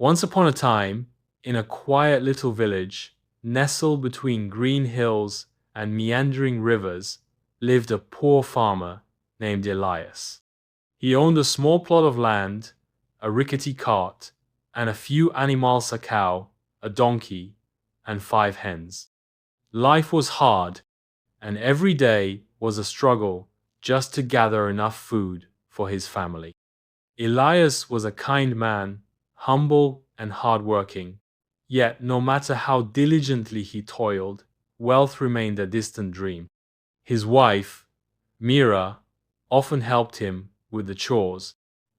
Once upon a time, in a quiet little village, nestled between green hills and meandering rivers, lived a poor farmer named Elias. He owned a small plot of land, a rickety cart, and a few animals: a cow, a donkey, and 5 hens. Life was hard, and every day was a struggle just to gather enough food for his family. Elias was a kind man, humble and hardworking. Yet, no matter how diligently he toiled, wealth remained a distant dream. His wife, Mira, often helped him with the chores,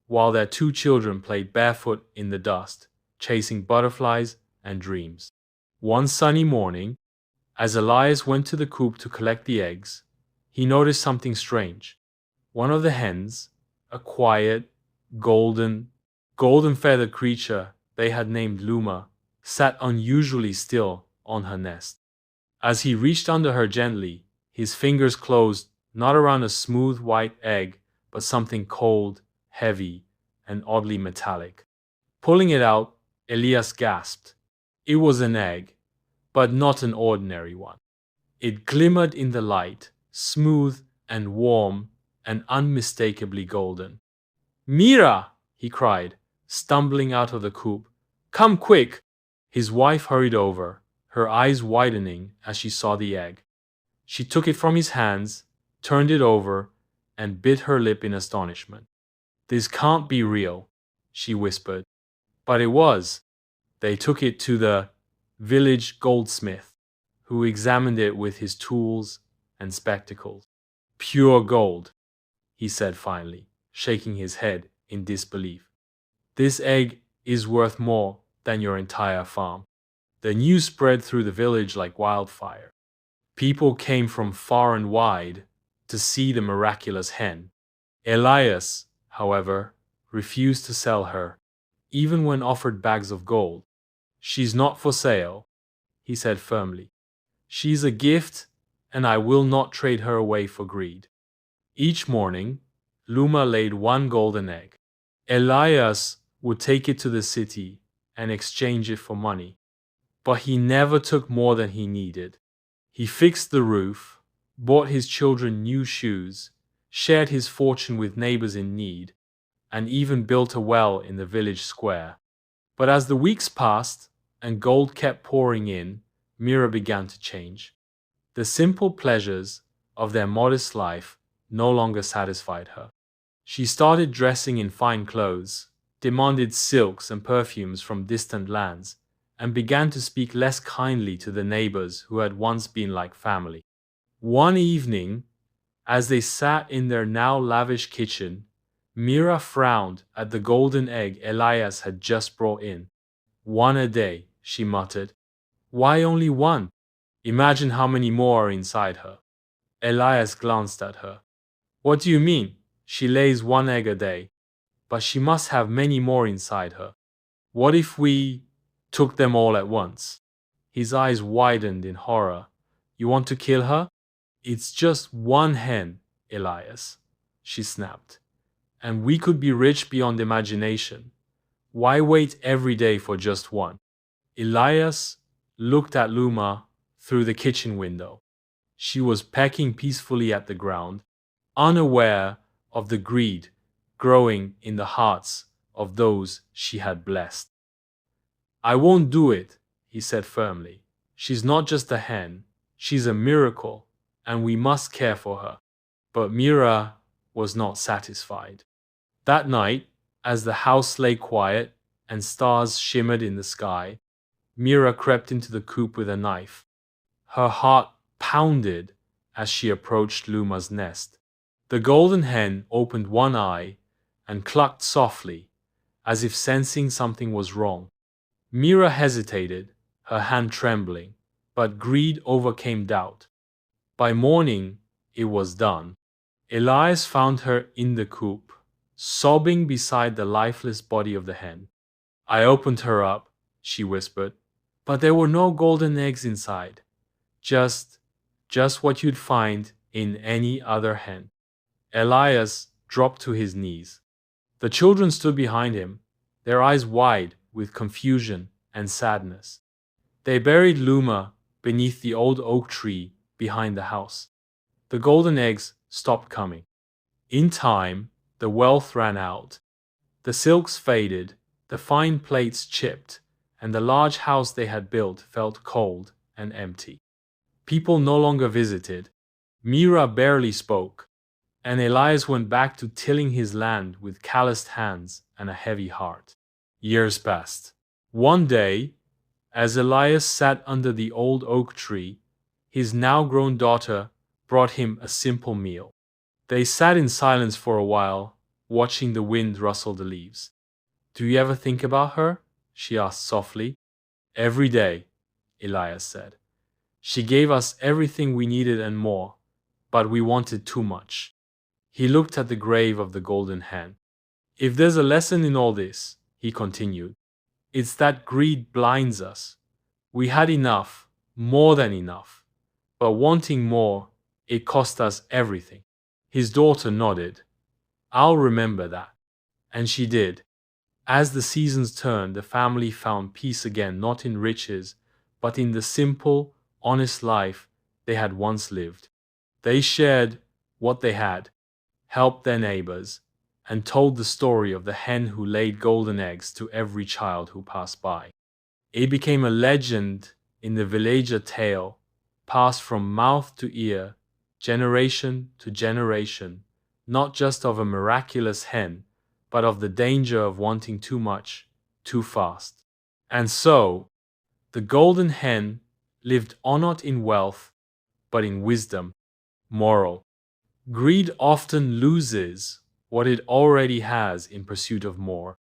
while their 2 children played barefoot in the dust, chasing butterflies and dreams. One sunny morning, as Elias went to the coop to collect the eggs, he noticed something strange. One of the hens, a quiet, golden-feathered creature they had named Luma, sat unusually still on her nest. As he reached under her gently, his fingers closed not around a smooth white egg, but something cold, heavy, and oddly metallic. Pulling it out, Elias gasped. It was an egg, but not an ordinary one. It glimmered in the light, smooth and warm and unmistakably golden. "Mira!" he cried, stumbling out of the coop. "Come quick!" His wife hurried over, her eyes widening as she saw the egg. She took it from his hands, turned it over, and bit her lip in astonishment. "This can't be real," she whispered. But it was. They took it to the village goldsmith, who examined it with his tools and spectacles. "Pure gold," he said finally, shaking his head in disbelief. "This egg is worth more than your entire farm." The news spread through the village like wildfire. People came from far and wide to see the miraculous hen. Elias, however, refused to sell her, even when offered bags of gold. "She's not for sale," he said firmly. "She's a gift, and I will not trade her away for greed." Each morning, Luma laid one golden egg. Elias would take it to the city and exchange it for money. But he never took more than he needed. He fixed the roof, bought his children new shoes, shared his fortune with neighbors in need, and even built a well in the village square. But as the weeks passed and gold kept pouring in, Mira began to change. The simple pleasures of their modest life no longer satisfied her. She started dressing in fine clothes, demanded silks and perfumes from distant lands, and began to speak less kindly to the neighbors who had once been like family. One evening, as they sat in their now lavish kitchen, Mira frowned at the golden egg Elias had just brought in. "One a day," she muttered. "Why only one? Imagine how many more are inside her." Elias glanced at her. "What do you mean? She lays one egg a day, but she must have many more inside her. What if we took them all at once?" His eyes widened in horror. "You want to kill her?" "It's just one hen, Elias," she snapped. "And we could be rich beyond imagination. Why wait every day for just one?" Elias looked at Luma through the kitchen window. She was pecking peacefully at the ground, unaware of the greed growing in the hearts of those she had blessed. "I won't do it," he said firmly. "She's not just a hen, she's a miracle, and we must care for her." But Mira was not satisfied. That night, as the house lay quiet and stars shimmered in the sky, Mira crept into the coop with a knife. Her heart pounded as she approached Luma's nest. The golden hen opened one eye and clucked softly, as if sensing something was wrong. Mira hesitated, her hand trembling, but greed overcame doubt. By morning, it was done. Elias found her in the coop, sobbing beside the lifeless body of the hen. "I opened her up," she whispered, "but there were no golden eggs inside. Just what you'd find in any other hen." Elias dropped to his knees. The children stood behind him, their eyes wide with confusion and sadness. They buried Luma beneath the old oak tree behind the house. The golden eggs stopped coming. In time, the wealth ran out. The silks faded, the fine plates chipped, and the large house they had built felt cold and empty. People no longer visited. Mira barely spoke, and Elias went back to tilling his land with calloused hands and a heavy heart. Years passed. One day, as Elias sat under the old oak tree, his now-grown daughter brought him a simple meal. They sat in silence for a while, watching the wind rustle the leaves. "Do you ever think about her?" she asked softly. "Every day," Elias said. "She gave us everything we needed and more, but we wanted too much." He looked at the grave of the golden hen. "If there's a lesson in all this," he continued, "it's that greed blinds us. We had enough, more than enough, but wanting more, it cost us everything." His daughter nodded. "I'll remember that." And she did. As the seasons turned, the family found peace again, not in riches, but in the simple, honest life they had once lived. They shared what they had, helped their neighbors, and told the story of the hen who laid golden eggs to every child who passed by. It became a legend in the village, a tale passed from mouth to ear, generation to generation, not just of a miraculous hen, but of the danger of wanting too much, too fast. And so, the golden hen lived on, not in wealth, but in wisdom. Moral: greed often loses what it already has in pursuit of more.